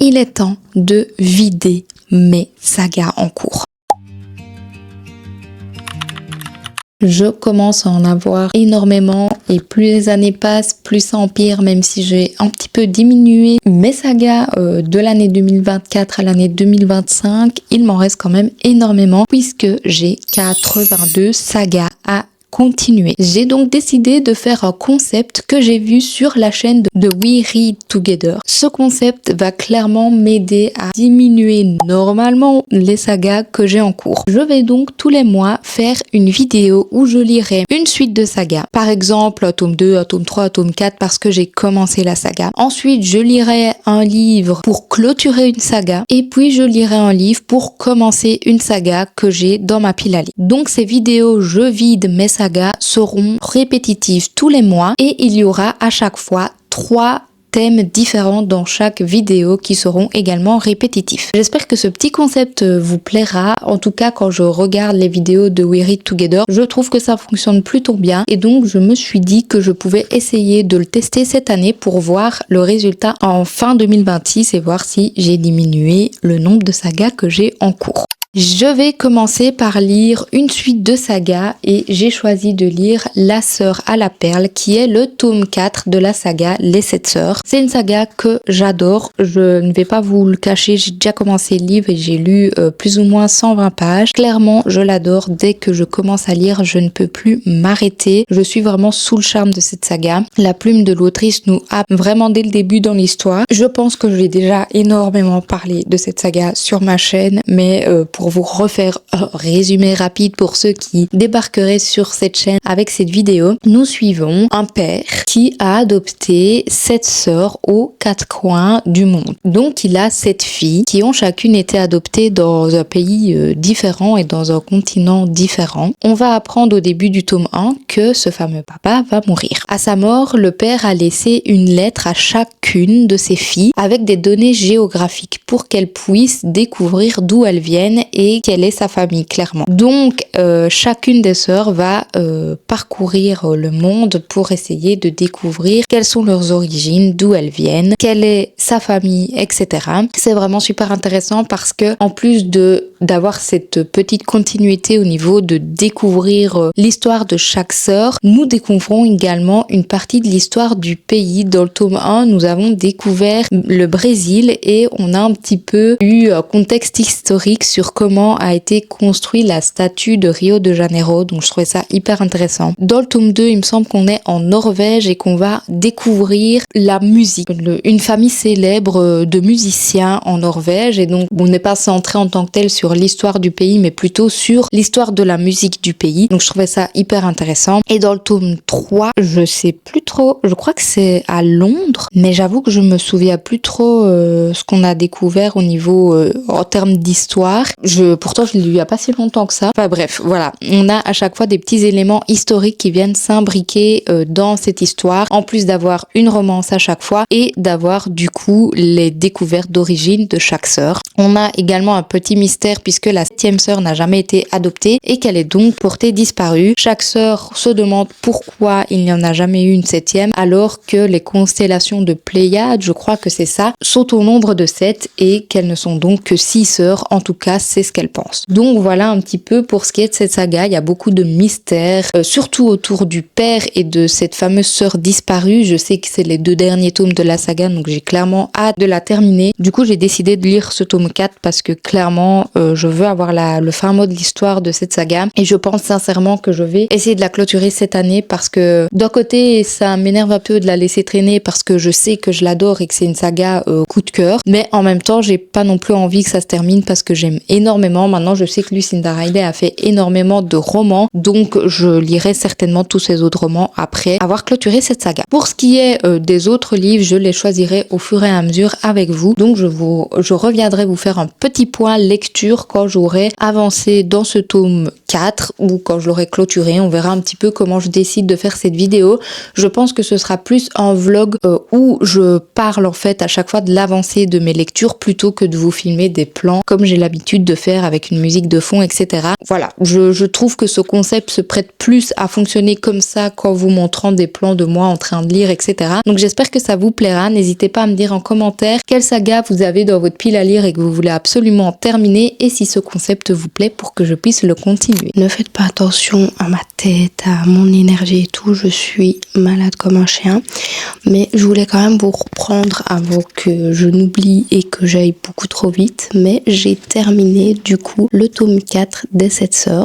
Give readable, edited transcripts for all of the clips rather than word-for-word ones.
il est temps de vider mes sagas en cours. Je commence à en avoir énormément et plus les années passent, plus ça empire, même si j'ai un petit peu diminué mes sagas de l'année 2024 à l'année 2025, il m'en reste quand même énormément puisque j'ai 82 sagas à continuer. J'ai donc décidé de faire un concept que j'ai vu sur la chaîne de We Read Together. Ce concept va clairement m'aider à diminuer normalement les sagas que j'ai en cours. Je vais donc tous les mois faire une vidéo où je lirai une suite de sagas. Par exemple, un tome 2, un tome 3, un tome 4 parce que j'ai commencé la saga. Ensuite, je lirai un livre pour clôturer une saga. Et puis, je lirai un livre pour commencer une saga que j'ai dans ma pile à lire. Donc, ces vidéos, je vide mes sagas seront répétitives tous les mois et il y aura à chaque fois 3 thèmes différents dans chaque vidéo qui seront également répétitifs. J'espère que ce petit concept vous plaira. En tout cas, quand je regarde les vidéos de We Read Together, je trouve que ça fonctionne plutôt bien et donc je me suis dit que je pouvais essayer de le tester cette année pour voir le résultat en fin 2026 et voir si j'ai diminué le nombre de sagas que j'ai en cours. Je vais commencer par lire une suite de sagas et j'ai choisi de lire La Sœur à la Perle qui est le tome 4 de la saga Les 7 Sœurs. C'est une saga que j'adore, je ne vais pas vous le cacher, j'ai déjà commencé le livre et j'ai lu plus ou moins 120 pages. Clairement, je l'adore, dès que je commence à lire, je ne peux plus m'arrêter. Je suis vraiment sous le charme de cette saga. La plume de l'autrice nous happe vraiment dès le début dans l'histoire. Je pense que j'ai déjà énormément parlé de cette saga sur ma chaîne, mais pour vous refaire un résumé rapide pour ceux qui débarqueraient sur cette chaîne avec cette vidéo, nous suivons un père qui a adopté 7 sœurs aux 4 coins du monde. Donc il a 7 filles qui ont chacune été adoptées dans un pays différent et dans un continent différent. On va apprendre au début du tome 1 que ce fameux papa va mourir. À sa mort, le père a laissé une lettre à chacune de ses filles avec des données géographiques pour qu'elles puissent découvrir d'où elles viennent et quelle est sa famille clairement. Donc chacune des sœurs va parcourir le monde pour essayer de découvrir quelles sont leurs origines, d'où elles viennent, quelle est sa famille, etc. C'est vraiment super intéressant parce que en plus d'avoir cette petite continuité au niveau de découvrir l'histoire de chaque sœur, nous découvrons également une partie de l'histoire du pays. Dans le tome 1, nous avons découvert le Brésil et on a un petit peu eu un contexte historique sur comment a été construite la statue de Rio de Janeiro, donc je trouvais ça hyper intéressant. Dans le tome 2, il me semble qu'on est en Norvège et qu'on va découvrir la musique, une famille célèbre de musiciens en Norvège et donc on n'est pas centré en tant que tel sur l'histoire du pays mais plutôt sur l'histoire de la musique du pays, donc je trouvais ça hyper intéressant. Et dans le tome 3, je sais plus trop, je crois que c'est à Londres, mais j'avoue que je me souviens plus trop ce qu'on a découvert au niveau en termes d'histoire. Pourtant je l'ai lu il y a pas si longtemps que ça. Enfin bref, voilà. On a à chaque fois des petits éléments historiques qui viennent s'imbriquer dans cette histoire, en plus d'avoir une romance à chaque fois et d'avoir du coup les découvertes d'origine de chaque sœur. On a également un petit mystère puisque la 7e sœur n'a jamais été adoptée et qu'elle est donc portée disparue. Chaque sœur se demande pourquoi il n'y en a jamais eu une 7e alors que les constellations de Pléiades, je crois que c'est ça, sont au nombre de 7 et qu'elles ne sont donc que 6 sœurs. En tout cas, c'est ce qu'elle pense. Donc voilà un petit peu pour ce qui est de cette saga. Il y a beaucoup de mystères, surtout autour du père et de cette fameuse sœur disparue. Je sais que c'est les 2 derniers tomes de la saga, donc j'ai clairement hâte de la terminer. Du coup, j'ai décidé de lire ce tome 4 parce que clairement, je veux avoir le fin mot de l'histoire de cette saga et je pense sincèrement que je vais essayer de la clôturer cette année parce que d'un côté, ça m'énerve un peu de la laisser traîner parce que je sais que je l'adore et que c'est une saga coup de cœur, mais en même temps, j'ai pas non plus envie que ça se termine parce que j'aime énormément. Maintenant, je sais que Lucinda Riley a fait énormément de romans, donc je lirai certainement tous ses autres romans après avoir clôturé cette saga. Pour ce qui est des autres livres, je les choisirai au fur et à mesure avec vous, donc je reviendrai vous faire un petit point lecture quand j'aurai avancé dans ce tome 4 ou quand je l'aurai clôturé. On verra un petit peu comment je décide de faire cette vidéo. Je pense que ce sera plus un vlog où je parle en fait à chaque fois de l'avancée de mes lectures plutôt que de vous filmer des plans comme j'ai l'habitude de faire avec une musique de fond, etc. Voilà, je trouve que ce concept se prête plus à fonctionner comme ça qu'en vous montrant des plans de moi en train de lire, etc. Donc j'espère que ça vous plaira. N'hésitez pas à me dire en commentaire quelle saga vous avez dans votre pile à lire et que vous voulez absolument terminer et si ce concept vous plaît pour que je puisse le continuer. Ne faites pas attention à ma tête, à mon énergie et tout, je suis malade comme un chien, mais je voulais quand même vous reprendre avant que je n'oublie et que j'aille beaucoup trop vite, mais j'ai terminé du coup le tome 4 des 7 sœurs.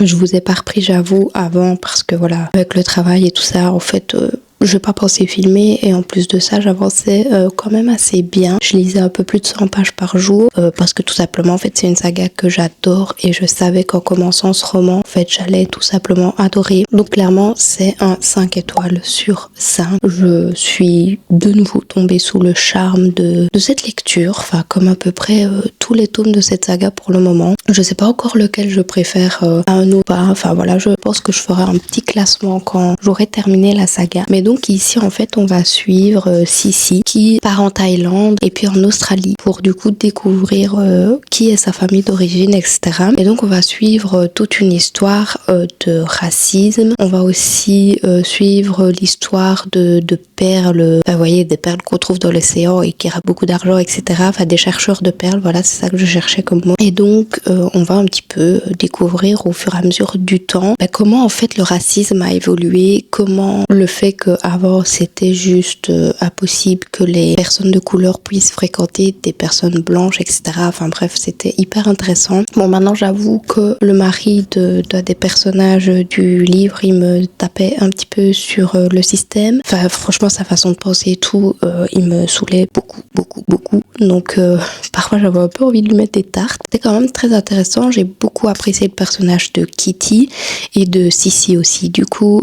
Je vous ai pas repris, j'avoue, avant parce que voilà, avec le travail et tout ça, en fait, je n'ai pas pensé filmer et en plus de ça, j'avançais quand même assez bien. Je lisais un peu plus de 100 pages par jour parce que tout simplement, en fait, c'est une saga que j'adore et je savais qu'en commençant ce roman, en fait, j'allais tout simplement adorer. Donc clairement, c'est un 5 étoiles sur 5. Je suis de nouveau tombée sous le charme de cette lecture, enfin comme à peu près tous les tomes de cette saga pour le moment. Je sais pas encore lequel je préfère à un ou pas. Enfin voilà, je pense que je ferai un petit classement quand j'aurai terminé la saga. Mais donc ici en fait on va suivre Sissi qui part en Thaïlande et puis en Australie pour du coup découvrir qui est sa famille d'origine, etc. Et donc on va suivre toute une histoire de racisme. On va aussi suivre l'histoire de perles, vous voyez, des perles qu'on trouve dans l'océan et qui rapportent beaucoup d'argent, etc. Enfin des chercheurs de perles, voilà, c'est ça que je cherchais comme mot. Et donc on va un petit peu découvrir au fur et à mesure du temps comment en fait le racisme a évolué, comment le fait qu'avant c'était juste impossible que les personnes de couleur puissent fréquenter des personnes blanches, etc. Enfin bref, c'était hyper intéressant. Bon, maintenant j'avoue que le mari d'un des personnages du livre, il me tapait un petit peu sur le système. Enfin franchement sa façon de penser et tout, il me saoulait beaucoup. Donc parfois j'avais un peu envie de lui mettre des tartes. C'était quand même très intéressant. J'ai beaucoup apprécié le personnage de Kitty et de Sissi aussi. Du coup,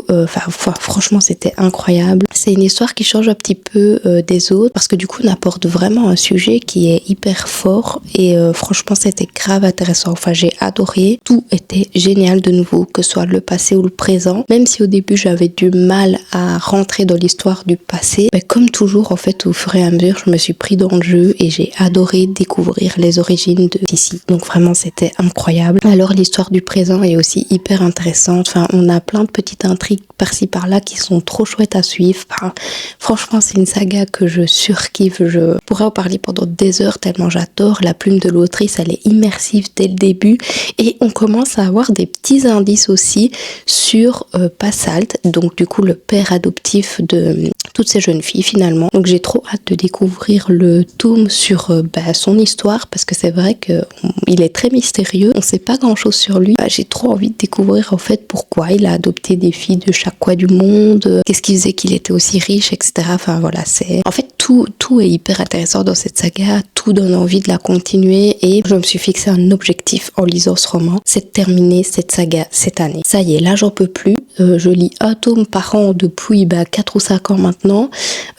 franchement c'était incroyable. C'est une histoire qui change un petit peu des autres parce que du coup on apporte vraiment un sujet qui est hyper fort et franchement c'était grave intéressant. Enfin j'ai adoré. Tout était génial de nouveau, que ce soit le passé ou le présent. Même si au début j'avais du mal à rentrer dans l'histoire du passé, mais comme toujours en fait au fur et à mesure je me suis pris dans le jeu et j'ai adoré découvrir les origines de Sissi. Donc vraiment c'était incroyable. Alors l'histoire du présent est aussi hyper intéressante. Enfin on a plein de petites intrigues par-ci par-là qui sont trop chouettes à suivre. Enfin, franchement c'est une saga que je surkiffe. Je pourrais en parler pendant des heures tellement j'adore. La plume de l'autrice elle est immersive dès le début et on commence à avoir des petits indices aussi sur Pasalt, donc du coup le père adoptif de toutes ces jeunes filles finalement. Donc j'ai trop hâte de découvrir le tome sur son histoire parce que c'est vrai que il est très mystérieux, on sait pas grand chose sur lui. J'ai trop envie de découvrir en fait pourquoi il a adopté des filles de chaque coin du monde, qu'est-ce qui faisait qu'il était aussi riche, etc. Enfin voilà, c'est en fait tout est hyper intéressant dans cette saga, tout donne envie de la continuer et je me suis fixé un objectif en lisant ce roman, c'est de terminer cette saga cette année. Ça y est, là j'en peux plus. Je lis un tome par an depuis 4 ou 5 ans maintenant.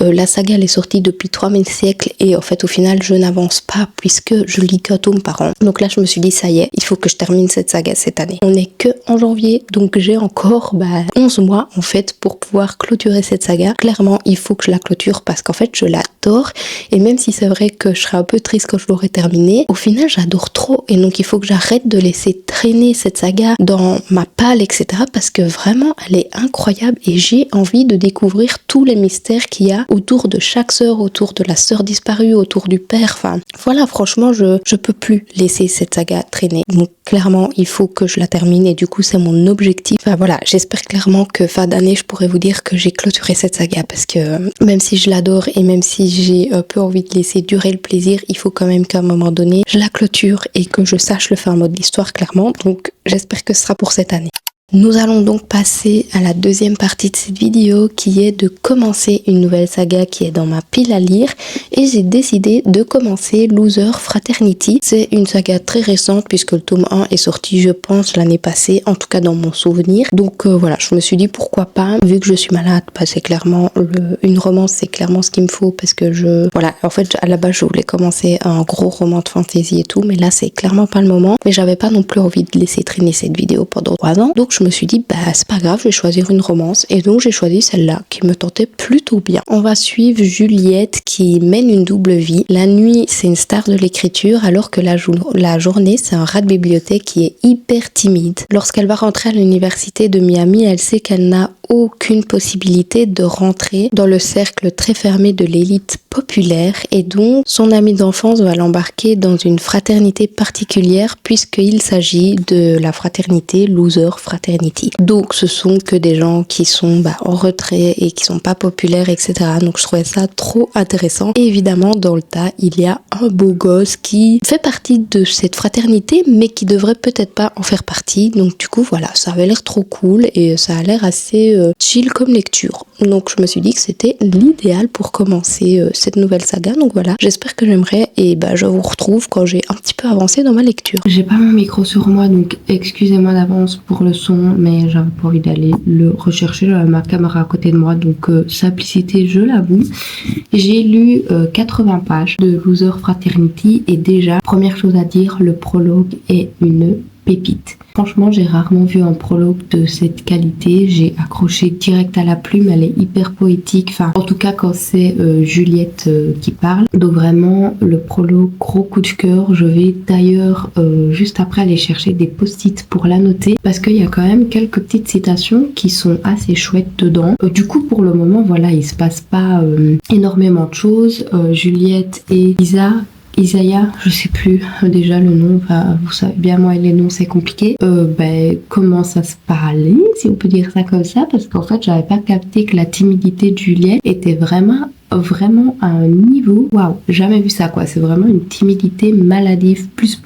La saga elle est sortie depuis 3000 siècles et en fait au final je n'avance pas puisque je lis qu'un tome par an. Donc là je me suis dit ça y est, il faut que je termine cette saga cette année. On n'est que en janvier donc j'ai encore 11 mois en fait pour pouvoir clôturer cette saga. Clairement il faut que je la clôture parce qu'en fait je l'adore et même si c'est vrai que je serai un peu triste quand je l'aurai terminée, au final j'adore trop et donc il faut que j'arrête de laisser traîner cette saga dans ma palle, etc. parce que vraiment elle est incroyable et j'ai envie de découvrir tous les mystères qu'il y a autour de chaque sœur, autour de la sœur disparue, autour du père. Enfin voilà, franchement je peux plus laisser cette saga traîner. Donc clairement il faut que je la termine et du coup c'est mon objectif. Enfin voilà, j'espère clairement que fin d'année je pourrai vous dire que j'ai clôturé cette saga parce que même si je l'adore et même si j'ai un peu envie de laisser durer le plaisir, il faut quand même qu'à un moment donné je la clôture et que je sache le fin mot de l'histoire clairement. Donc j'espère que ce sera pour cette année. Nous allons donc passer à la deuxième partie de cette vidéo qui est de commencer une nouvelle saga qui est dans ma pile à lire et j'ai décidé de commencer Loser Fraternity. C'est une saga très récente puisque le tome 1 est sorti je pense l'année passée, en tout cas dans mon souvenir. Donc voilà, je me suis dit pourquoi pas, vu que je suis malade, c'est clairement une romance, c'est clairement ce qu'il me faut parce que voilà, en fait à la base je voulais commencer un gros roman de fantasy et tout, mais là c'est clairement pas le moment, mais j'avais pas non plus envie de laisser traîner cette vidéo pendant 3 ans, donc je me suis dit c'est pas grave, je vais choisir une romance et donc j'ai choisi celle-là qui me tentait plutôt bien. On va suivre Juliette qui mène une double vie. La nuit c'est une star de l'écriture alors que la journée c'est un rat de bibliothèque qui est hyper timide. Lorsqu'elle va rentrer à l'université de Miami, elle sait qu'elle n'a aucune possibilité de rentrer dans le cercle très fermé de l'élite populaire et donc son ami d'enfance va l'embarquer dans une fraternité particulière puisqu'il s'agit de la fraternité Loser Fraternity. Donc ce sont que des gens qui sont en retrait et qui sont pas populaires, etc. Donc je trouvais ça trop intéressant. Et évidemment dans le tas il y a un beau gosse qui fait partie de cette fraternité mais qui devrait peut-être pas en faire partie. Donc du coup voilà, ça avait l'air trop cool et ça a l'air assez chill comme lecture. Donc je me suis dit que c'était l'idéal pour commencer cette nouvelle saga. Donc voilà, j'espère que j'aimerais et je vous retrouve quand j'ai un petit peu avancé dans ma lecture. J'ai pas mon micro sur moi donc excusez-moi d'avance pour le son, mais j'avais pas envie d'aller le rechercher. J'avais ma caméra à côté de moi donc simplicité je l'avoue. J'ai lu 80 pages de Loser Fraternity et déjà première chose à dire, le prologue est une pépite. Franchement, j'ai rarement vu un prologue de cette qualité. J'ai accroché direct à la plume, elle est hyper poétique. Enfin, en tout cas, quand c'est Juliette qui parle. Donc vraiment, le prologue, gros coup de cœur. Je vais d'ailleurs juste après aller chercher des post-it pour la noter parce qu'il y a quand même quelques petites citations qui sont assez chouettes dedans. Du coup, pour le moment, voilà, il se passe pas énormément de choses. Juliette et Isaiah, je sais plus déjà le nom, vous savez bien moi les noms c'est compliqué, commence à se parler si on peut dire ça comme ça parce qu'en fait j'avais pas capté que la timidité de Juliette était vraiment à un niveau, waouh, jamais vu ça quoi, c'est vraiment une timidité maladive plus.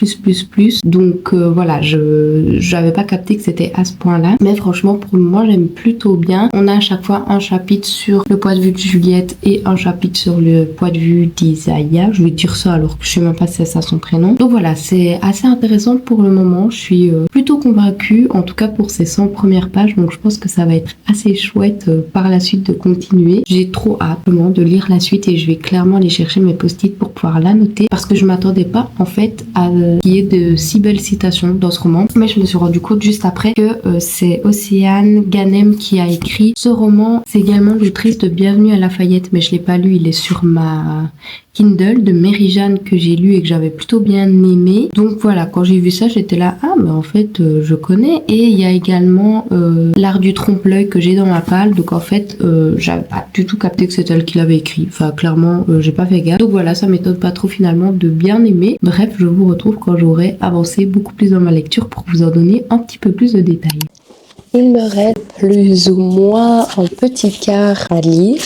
Donc voilà, j'avais pas capté que c'était à ce point là, mais franchement pour moi j'aime plutôt bien. On a à chaque fois un chapitre sur le point de vue de Juliette et un chapitre sur le point de vue d'Isaiah, je vais dire ça alors que je sais même pas si c'est ça son prénom. Donc voilà, c'est assez intéressant pour le moment, je suis plutôt convaincue en tout cas pour ces 100 premières pages, donc je pense que ça va être assez chouette par la suite de continuer. J'ai trop hâte vraiment de lire la suite et je vais clairement aller chercher mes post-it pour pouvoir la noter parce que je m'attendais pas en fait à qu'il y ait de si belles citations dans ce roman, mais je me suis rendu compte juste après que c'est Océane Ganem qui a écrit ce roman. C'est également l'autrice de Bienvenue à Lafayette, mais je l'ai pas lu, il est sur ma Kindle de Mary-Jeanne que j'ai lu et que j'avais plutôt bien aimé. Donc voilà, quand j'ai vu ça j'étais là, mais en fait je connais. Et il y a également L'art du trompe-l'œil que j'ai dans ma palle, donc en fait j'avais pas du tout capté que c'était elle qui l'avait écrit, enfin clairement j'ai pas fait gaffe, donc voilà, ça m'étonne pas trop finalement de bien aimer. Bref, je vous retrouve quand j'aurai avancé beaucoup plus dans ma lecture pour vous en donner un petit peu plus de détails. Il me reste plus ou moins un petit quart à lire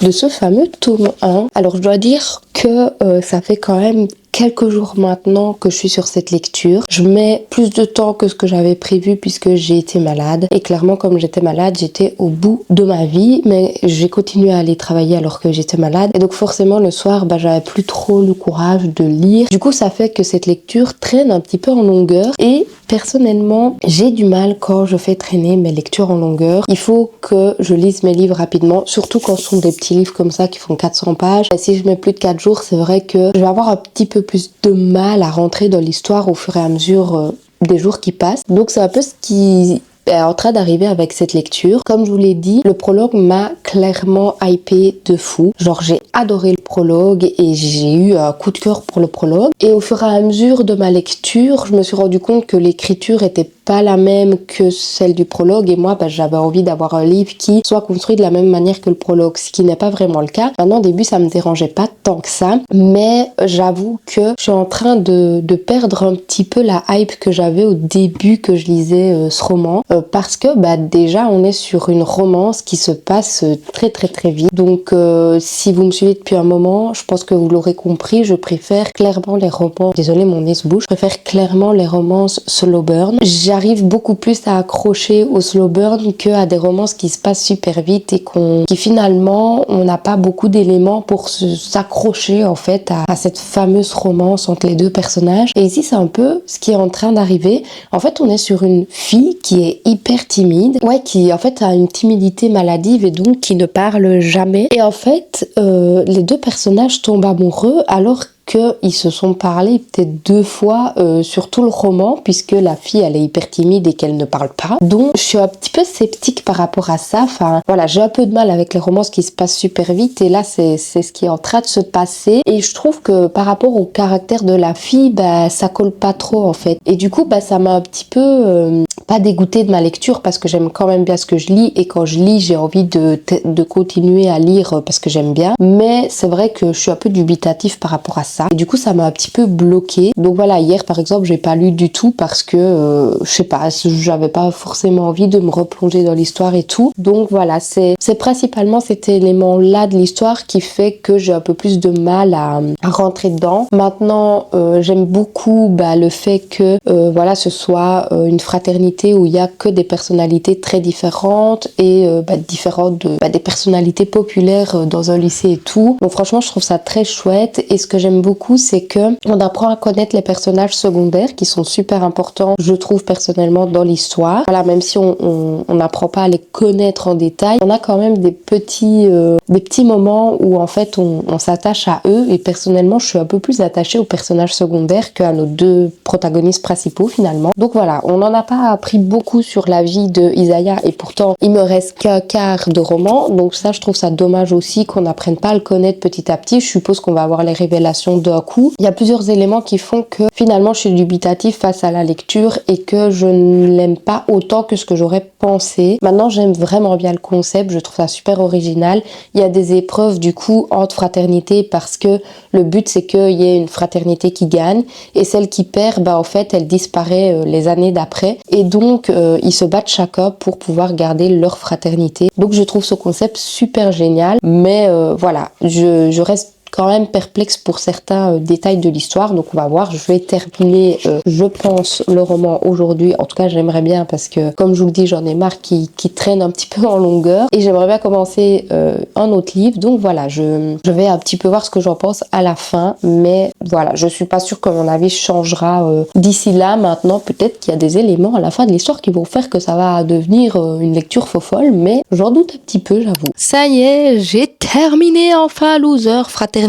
de ce fameux tome 1. Alors je dois dire que ça fait quand même quelques jours maintenant que je suis sur cette lecture. Je mets plus de temps que ce que j'avais prévu puisque j'ai été malade. Et clairement, comme j'étais malade, j'étais au bout de ma vie. Mais j'ai continué à aller travailler alors que j'étais malade. Et donc forcément, le soir, j'avais plus trop le courage de lire. Du coup, ça fait que cette lecture traîne un petit peu en longueur. Et personnellement, j'ai du mal quand je fais traîner mes lectures en longueur. Il faut que je lise mes livres rapidement, surtout quand ce sont des petits livres comme ça qui font 400 pages. Et si je mets plus de 4 jours, c'est vrai que je vais avoir un petit peu plus de mal à rentrer dans l'histoire au fur et à mesure des jours qui passent. Donc c'est un peu ce qui est en train d'arriver avec cette lecture. Comme je vous l'ai dit, le prologue m'a clairement hypé de fou. Genre j'ai adoré le prologue et j'ai eu un coup de cœur pour le prologue. Et au fur et à mesure de ma lecture, je me suis rendu compte que l'écriture était pas la même que celle du prologue et moi j'avais envie d'avoir un livre qui soit construit de la même manière que le prologue, ce qui n'est pas vraiment le cas. Maintenant au début ça me dérangeait pas tant que ça, mais j'avoue que je suis en train de perdre un petit peu la hype que j'avais au début que je lisais ce roman, parce que déjà on est sur une romance qui se passe très vite. Donc si vous me suivez depuis un moment, je pense que vous l'aurez compris, je préfère clairement les romans, désolé mon nez se bouge, je préfère clairement les romances slow burn. j'arrive beaucoup plus à accrocher au slow burn que à des romances qui se passent super vite et qui finalement, on n'a pas beaucoup d'éléments pour s'accrocher en fait à cette fameuse romance entre les deux personnages. Et ici, c'est un peu ce qui est en train d'arriver. En fait, on est sur une fille qui est hyper timide, qui en fait a une timidité maladive et donc qui ne parle jamais. Et en fait, les deux personnages tombent amoureux alors qu'ils se sont parlé peut-être 2 fois sur tout le roman, puisque la fille elle est hyper timide et qu'elle ne parle pas. Donc je suis un petit peu sceptique par rapport à ça. Enfin voilà, j'ai un peu de mal avec les romances qui se passent super vite et là c'est ce qui est en train de se passer. Et je trouve que par rapport au caractère de la fille, ça colle pas trop en fait. Et du coup ça m'a un petit peu pas dégoûtée de ma lecture parce que j'aime quand même bien ce que je lis et quand je lis j'ai envie de continuer à lire parce que j'aime bien. Mais c'est vrai que je suis un peu dubitatif par rapport à ça. Et du coup, ça m'a un petit peu bloquée. Donc voilà, hier par exemple, j'ai pas lu du tout parce que, je sais pas, j'avais pas forcément envie de me replonger dans l'histoire et tout. Donc voilà, c'est principalement cet élément-là de l'histoire qui fait que j'ai un peu plus de mal à rentrer dedans. Maintenant, j'aime beaucoup le fait que ce soit une fraternité où il y a que des personnalités très différentes et différentes des personnalités populaires dans un lycée et tout. Donc franchement, je trouve ça très chouette et ce que j'aime beaucoup, c'est que on apprend à connaître les personnages secondaires qui sont super importants, je trouve personnellement, dans l'histoire. Voilà, même si on n'apprend pas à les connaître en détail, on a quand même des petits moments où en fait on s'attache à eux et personnellement, je suis un peu plus attachée aux personnages secondaires qu'à nos 2 protagonistes principaux finalement. Donc voilà, on n'en a pas appris beaucoup sur la vie de Isaiah et pourtant il me reste qu'un quart de roman, donc ça je trouve ça dommage aussi qu'on n'apprenne pas à le connaître petit à petit. Je suppose qu'on va avoir les révélations d'un coup. Il y a plusieurs éléments qui font que finalement je suis dubitative face à la lecture et que je ne l'aime pas autant que ce que j'aurais pensé. Maintenant j'aime vraiment bien le concept, je trouve ça super original. Il y a des épreuves du coup entre fraternités parce que le but c'est qu'il y ait une fraternité qui gagne et celle qui perd en fait elle disparaît les années d'après et donc ils se battent chacun pour pouvoir garder leur fraternité. Donc je trouve ce concept super génial, mais voilà, je reste quand même perplexe pour certains détails de l'histoire, donc on va voir. Je vais terminer je pense le roman aujourd'hui, en tout cas j'aimerais bien parce que comme je vous le dis j'en ai marre qui traîne un petit peu en longueur et j'aimerais bien commencer un autre livre, donc voilà, je vais un petit peu voir ce que j'en pense à la fin, mais voilà, je suis pas sûre que mon avis changera d'ici là. Maintenant peut-être qu'il y a des éléments à la fin de l'histoire qui vont faire que ça va devenir une lecture faux folle, mais j'en doute un petit peu, j'avoue. Ça y est, j'ai terminé enfin Loser Fraternity.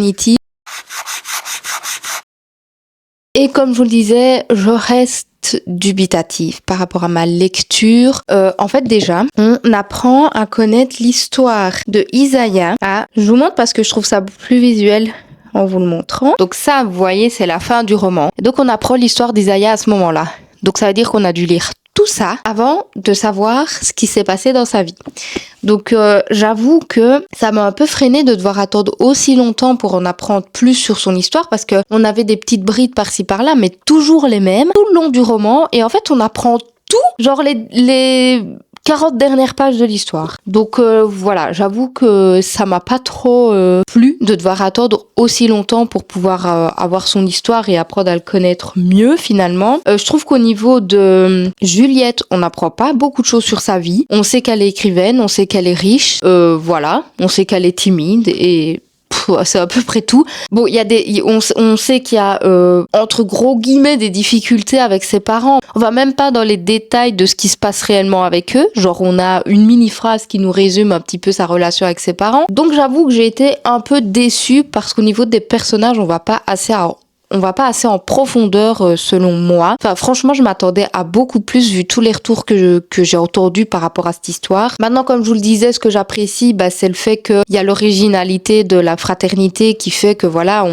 Et comme je vous le disais, je reste dubitative par rapport à ma lecture. En fait déjà, on apprend à connaître l'histoire de Isaiah. Je vous montre parce que je trouve ça plus visuel en vous le montrant. Donc ça, vous voyez, c'est la fin du roman. Et donc on apprend l'histoire d'Isaiah à ce moment-là. Donc ça veut dire qu'on a dû lire tout ça avant de savoir ce qui s'est passé dans sa vie. Donc j'avoue que ça m'a un peu freiné de devoir attendre aussi longtemps pour en apprendre plus sur son histoire parce que on avait des petites brides par-ci par-là mais toujours les mêmes tout le long du roman et en fait on apprend tout, genre les 40 dernières pages de l'histoire. Donc voilà, j'avoue que ça m'a pas trop plu de devoir attendre aussi longtemps pour pouvoir avoir son histoire et apprendre à le connaître mieux finalement. Je trouve qu'au niveau de Juliette, on n'apprend pas beaucoup de choses sur sa vie. On sait qu'elle est écrivaine, on sait qu'elle est riche, voilà, on sait qu'elle est timide et c'est à peu près tout. Bon, il y a on sait qu'il y a entre gros guillemets des difficultés avec ses parents. On va même pas dans les détails de ce qui se passe réellement avec eux. Genre on a une mini phrase qui nous résume un petit peu sa relation avec ses parents. Donc j'avoue que j'ai été un peu déçue parce qu'au niveau des personnages, on va pas assez en profondeur selon moi. Enfin franchement je m'attendais à beaucoup plus vu tous les retours que j'ai entendus par rapport à cette histoire. Maintenant comme je vous le disais, ce que j'apprécie c'est le fait qu'il y a l'originalité de la fraternité qui fait que voilà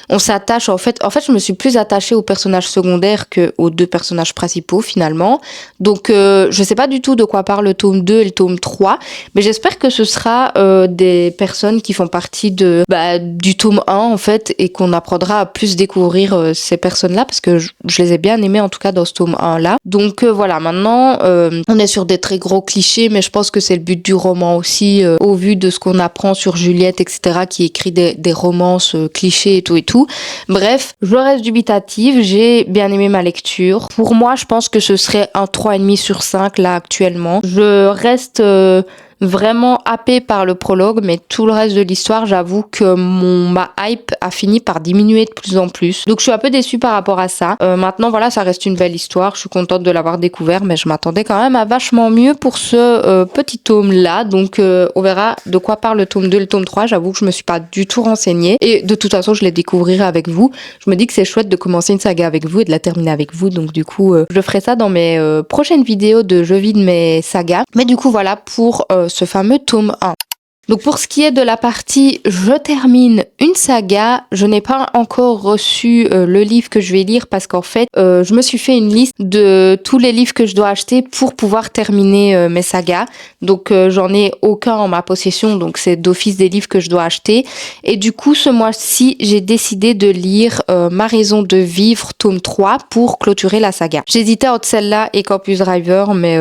on s'attache en fait je me suis plus attachée aux personnages secondaires que aux 2 personnages principaux finalement. Donc je sais pas du tout de quoi parle le tome 2 et le tome 3 mais j'espère que ce sera des personnes qui font partie du tome 1 en fait et qu'on apprendra à plus découvrir découvrir ces personnes-là parce que je les ai bien aimées en tout cas dans ce tome 1 là. Donc voilà, maintenant on est sur des très gros clichés, mais je pense que c'est le but du roman aussi, au vu de ce qu'on apprend sur Juliette, etc., qui écrit des romances clichés et tout. Bref, je reste dubitative, j'ai bien aimé ma lecture. Pour moi, je pense que ce serait un 3,5 sur 5 là actuellement. Je reste vraiment happée par le prologue, mais tout le reste de l'histoire, j'avoue que ma hype a fini par diminuer de plus en plus. Donc je suis un peu déçue par rapport à ça. Maintenant voilà, ça reste une belle histoire, je suis contente de l'avoir découvert, mais je m'attendais quand même à vachement mieux pour ce petit tome là. Donc on verra de quoi parle le tome 2 et le tome 3. J'avoue que je me suis pas du tout renseignée et de toute façon je les découvrirai avec vous. Je me dis que c'est chouette de commencer une saga avec vous et de la terminer avec vous, donc du coup je ferai ça dans mes prochaines vidéos de je vide mes sagas. Mais du coup voilà pour ce fameux tome 1. Donc pour ce qui est de la partie je termine une saga, je n'ai pas encore reçu le livre que je vais lire parce qu'en fait je me suis fait une liste de tous les livres que je dois acheter pour pouvoir terminer mes sagas. Donc j'en ai aucun en ma possession, donc c'est d'office des livres que je dois acheter. Et du coup ce mois-ci j'ai décidé de lire Ma raison de vivre tome 3 pour clôturer la saga. J'hésitais entre celle-là et Campus Driver, mais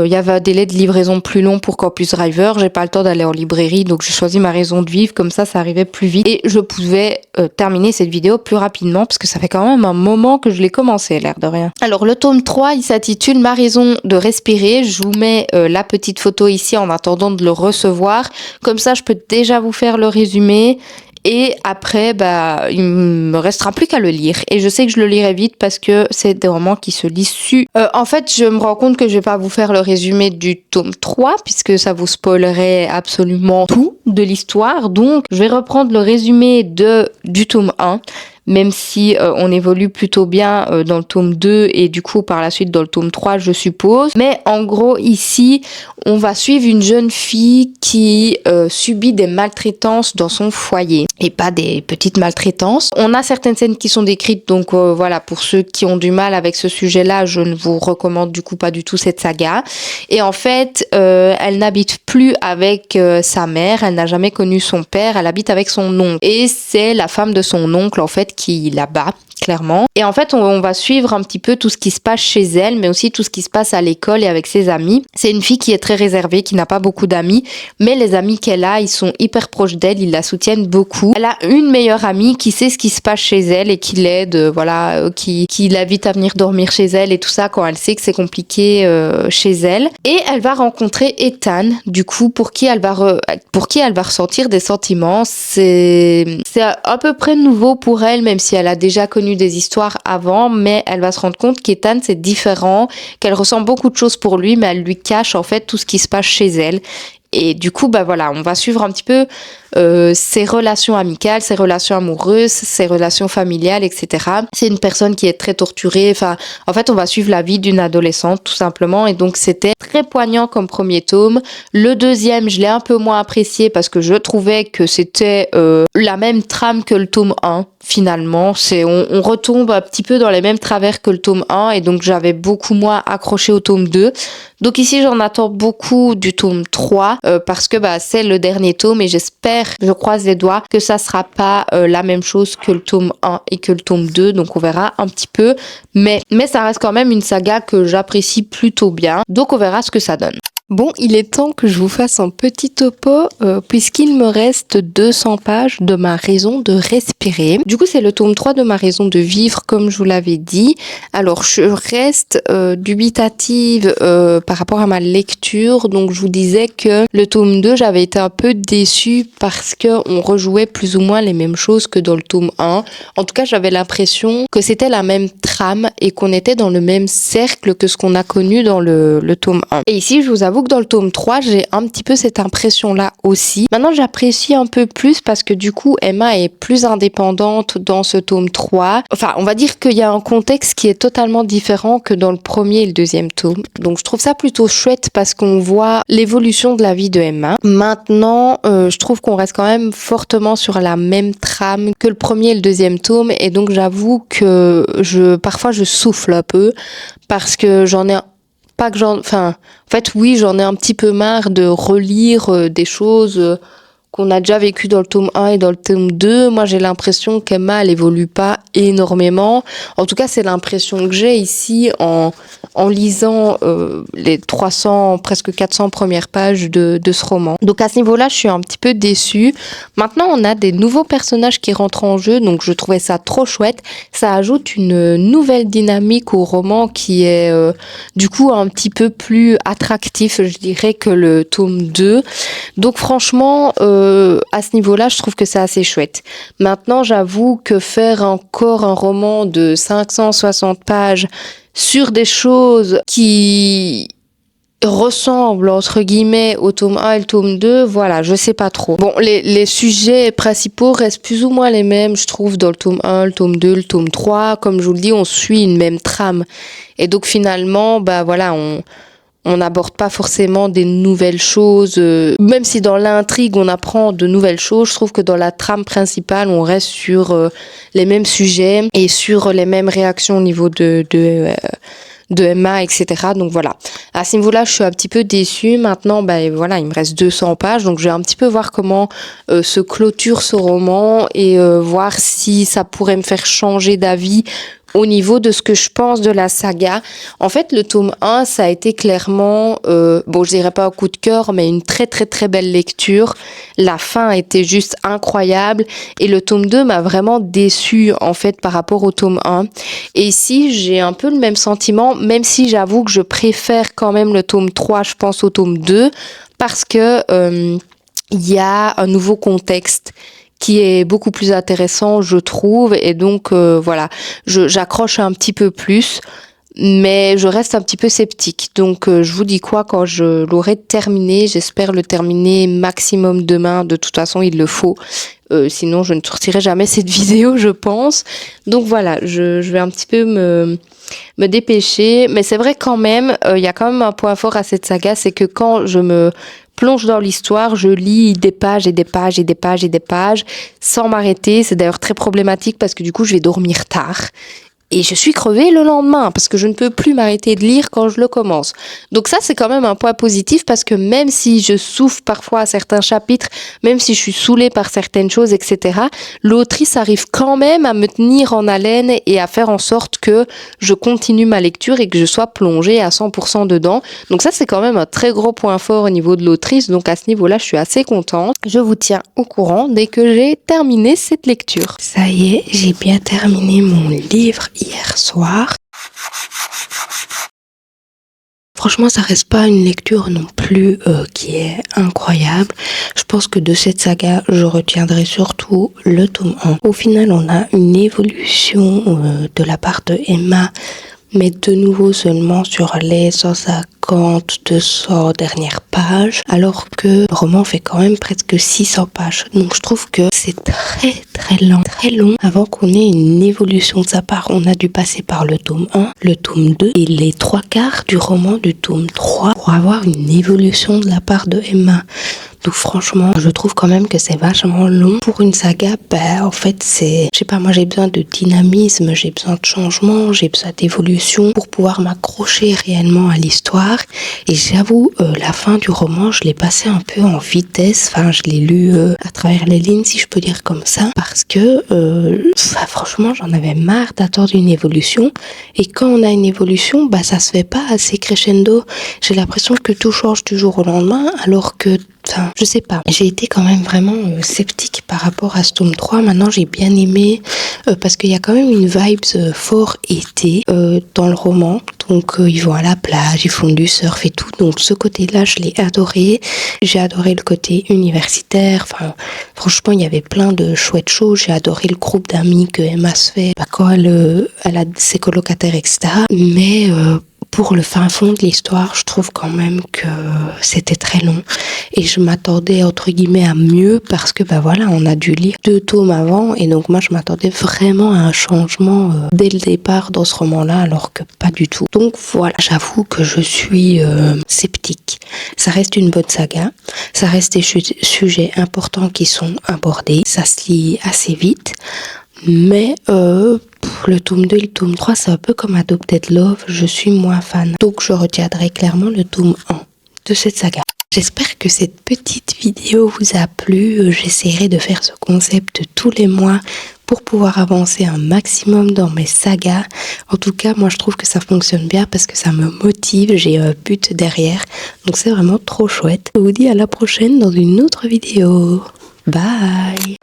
il y avait un délai de livraison plus long pour Campus Driver, j'ai pas le temps d'aller en librairie. Donc j'ai choisi Ma raison de vivre, comme ça arrivait plus vite et je pouvais terminer cette vidéo plus rapidement parce que ça fait quand même un moment que je l'ai commencé, l'air de rien. Alors le tome 3 il s'intitule Ma raison de respirer. Je vous mets la petite photo ici en attendant de le recevoir, comme ça je peux déjà vous faire le résumé. Et après, il me restera plus qu'à le lire. Et je sais que je le lirai vite parce que c'est des romans qui se lisent en fait, je me rends compte que je vais pas vous faire le résumé du tome 3 puisque ça vous spoilerait absolument tout de l'histoire. Donc, je vais reprendre le résumé du tome 1. Même si on évolue plutôt bien dans le tome 2 et du coup par la suite dans le tome 3 je suppose. Mais en gros ici on va suivre une jeune fille qui subit des maltraitances dans son foyer et pas des petites maltraitances. On a certaines scènes qui sont décrites donc voilà, pour ceux qui ont du mal avec ce sujet là je ne vous recommande du coup pas du tout cette saga. Et en fait elle n'habite plus avec sa mère, elle n'a jamais connu son père, elle habite avec son oncle et c'est la femme de son oncle en fait qui la bat clairement. Et en fait, on va suivre un petit peu tout ce qui se passe chez elle, mais aussi tout ce qui se passe à l'école et avec ses amis. C'est une fille qui est très réservée, qui n'a pas beaucoup d'amis, mais les amis qu'elle a, ils sont hyper proches d'elle, ils la soutiennent beaucoup. Elle a une meilleure amie qui sait ce qui se passe chez elle et qui l'aide, qui l'invite à venir dormir chez elle et tout ça quand elle sait que c'est compliqué chez elle. Et elle va rencontrer Ethan, du coup, pour qui elle va ressentir des sentiments. C'est à peu près nouveau pour elle, même si elle a déjà connu des histoires avant, mais elle va se rendre compte qu'Ethan c'est différent, qu'elle ressent beaucoup de choses pour lui, mais elle lui cache en fait tout ce qui se passe chez elle. Et du coup, on va suivre un petit peu ses relations amicales, ses relations amoureuses, ses relations familiales, etc. C'est une personne qui est très torturée. En fait, on va suivre la vie d'une adolescente, tout simplement. Et donc, c'était très poignant comme premier tome. Le deuxième, je l'ai un peu moins apprécié parce que je trouvais que c'était la même trame que le tome 1. Finalement, on retombe un petit peu dans les mêmes travers que le tome 1 et donc j'avais beaucoup moins accroché au tome 2. Donc ici, j'en attends beaucoup du tome 3 parce que c'est le dernier tome et j'espère, je croise les doigts, que ça sera pas la même chose que le tome 1 et que le tome 2. Donc on verra un petit peu. Mais ça reste quand même une saga que j'apprécie plutôt bien. Donc on verra ce que ça donne. Bon, il est temps que je vous fasse un petit topo puisqu'il me reste 200 pages de Ma raison de respirer. Du coup, c'est le tome 3 de Ma raison de vivre, comme je vous l'avais dit. Alors, je reste dubitative par rapport à ma lecture. Donc, je vous disais que le tome 2, j'avais été un peu déçue parce que on rejouait plus ou moins les mêmes choses que dans le tome 1. En tout cas, j'avais l'impression que c'était la même trame et qu'on était dans le même cercle que ce qu'on a connu dans le tome 1. Et ici, je vous avoue que dans le tome 3, j'ai un petit peu cette impression-là aussi. Maintenant, j'apprécie un peu plus parce que du coup, Emma est plus indépendante dans ce tome 3. Enfin, on va dire qu'il y a un contexte qui est totalement différent que dans le premier et le deuxième tome. Donc, je trouve ça plutôt chouette parce qu'on voit l'évolution de la vie de Emma. Maintenant, je trouve qu'on reste quand même fortement sur la même trame que le premier et le deuxième tome. Et donc, j'avoue que parfois, je souffle un peu parce que j'en ai en fait, oui, j'en ai un petit peu marre de relire des choses qu'on a déjà vécu dans le tome 1 et dans le tome 2. Moi, j'ai l'impression qu'Emma, elle évolue pas énormément. En tout cas, c'est l'impression que j'ai ici en lisant les 300, presque 400 premières pages de ce roman. Donc à ce niveau-là, je suis un petit peu déçue. Maintenant, on a des nouveaux personnages qui rentrent en jeu, donc je trouvais ça trop chouette. Ça ajoute une nouvelle dynamique au roman qui est du coup un petit peu plus attractif, je dirais, que le tome 2. Donc franchement, à ce niveau-là, je trouve que c'est assez chouette. Maintenant, j'avoue que faire encore un roman de 560 pages sur des choses qui ressemblent, entre guillemets, au tome 1 et le tome 2, voilà, je sais pas trop. Bon, les sujets principaux restent plus ou moins les mêmes, je trouve, dans le tome 1, le tome 2, le tome 3. Comme je vous le dis, on suit une même trame. Et donc finalement, bah voilà, on n'aborde pas forcément des nouvelles choses. Même si dans l'intrigue, on apprend de nouvelles choses, je trouve que dans la trame principale, on reste sur les mêmes sujets et sur les mêmes réactions au niveau de Emma, etc. Donc voilà. À ce niveau-là, je suis un petit peu déçue. Maintenant, voilà, il me reste 200 pages, donc je vais un petit peu voir comment se clôture ce roman et voir si ça pourrait me faire changer d'avis au niveau de ce que je pense de la saga. En fait, le tome 1, ça a été clairement, je dirais pas un coup de cœur, mais une très très très belle lecture. La fin était juste incroyable et le tome 2 m'a vraiment déçue en fait par rapport au tome 1. Et ici, j'ai un peu le même sentiment, même si j'avoue que je préfère quand même le tome 3, je pense, au tome 2, parce que il y a un nouveau contexte qui est beaucoup plus intéressant, je trouve, et donc voilà, j'accroche un petit peu plus, mais je reste un petit peu sceptique. Donc je vous dis quoi quand je l'aurai terminé, j'espère le terminer maximum demain, de toute façon il le faut, sinon je ne sortirai jamais cette vidéo, je pense. Donc voilà, je vais un petit peu me dépêcher, mais c'est vrai quand même, il y a quand même un point fort à cette saga, c'est que quand je me plonge dans l'histoire, je lis des pages et des pages et des pages et des pages sans m'arrêter. C'est d'ailleurs très problématique parce que du coup, je vais dormir tard. Et je suis crevée le lendemain parce que je ne peux plus m'arrêter de lire quand je le commence. Donc ça, c'est quand même un point positif parce que même si je souffre parfois à certains chapitres, même si je suis saoulée par certaines choses, etc., l'autrice arrive quand même à me tenir en haleine et à faire en sorte que je continue ma lecture et que je sois plongée à 100% dedans. Donc ça, c'est quand même un très gros point fort au niveau de l'autrice. Donc à ce niveau-là, je suis assez contente. Je vous tiens au courant dès que j'ai terminé cette lecture. Ça y est, j'ai bien terminé mon livre hier soir. Franchement, ça reste pas une lecture non plus qui est incroyable. Je pense que de cette saga, je retiendrai surtout le tome 1. Au final, on a une évolution de la part de Emma, mais de nouveau seulement sur les 150-200 dernières pages, alors que le roman fait quand même presque 600 pages. Donc je trouve que c'est très long avant qu'on ait une évolution de sa part. On a dû passer par le tome 1, le tome 2 et les 3/4 du roman du tome 3 pour avoir une évolution de la part de Emma. Donc franchement, je trouve quand même que c'est vachement long. Pour une saga, en fait, je sais pas, moi j'ai besoin de dynamisme, j'ai besoin de changement, j'ai besoin d'évolution pour pouvoir m'accrocher réellement à l'histoire. Et j'avoue, la fin du roman, je l'ai passé un peu en vitesse. Enfin, je l'ai lu à travers les lignes, si je peux dire comme ça, parce que franchement, j'en avais marre d'attendre une évolution. Et quand on a une évolution, ça se fait pas assez crescendo. J'ai l'impression que tout change du jour au lendemain, alors que je sais pas, j'ai été quand même vraiment sceptique par rapport à ce tome 3. Maintenant, j'ai bien aimé parce qu'il y a quand même une vibes fort été dans le roman. Donc, ils vont à la plage, ils font du surf et tout. Donc, ce côté-là, je l'ai adoré. J'ai adoré le côté universitaire. Enfin, franchement, il y avait plein de chouettes choses. J'ai adoré le groupe d'amis que Emma se fait quand elle a ses colocataires, etc. Mais pour le fin fond de l'histoire, je trouve quand même que c'était très long et je m'attendais entre guillemets à mieux parce que voilà, on a dû lire 2 tomes avant et donc moi je m'attendais vraiment à un changement dès le départ dans ce roman-là alors que pas du tout. Donc voilà, j'avoue que je suis sceptique. Ça reste une bonne saga, ça reste des sujets importants qui sont abordés, ça se lit assez vite, mais le tome 2 et le tome 3, c'est un peu comme Adopted Love, je suis moins fan. Donc je retiendrai clairement le tome 1 de cette saga. J'espère que cette petite vidéo vous a plu. J'essaierai de faire ce concept tous les mois pour pouvoir avancer un maximum dans mes sagas. En tout cas, moi je trouve que ça fonctionne bien parce que ça me motive, j'ai un but derrière. Donc c'est vraiment trop chouette. Je vous dis à la prochaine dans une autre vidéo. Bye!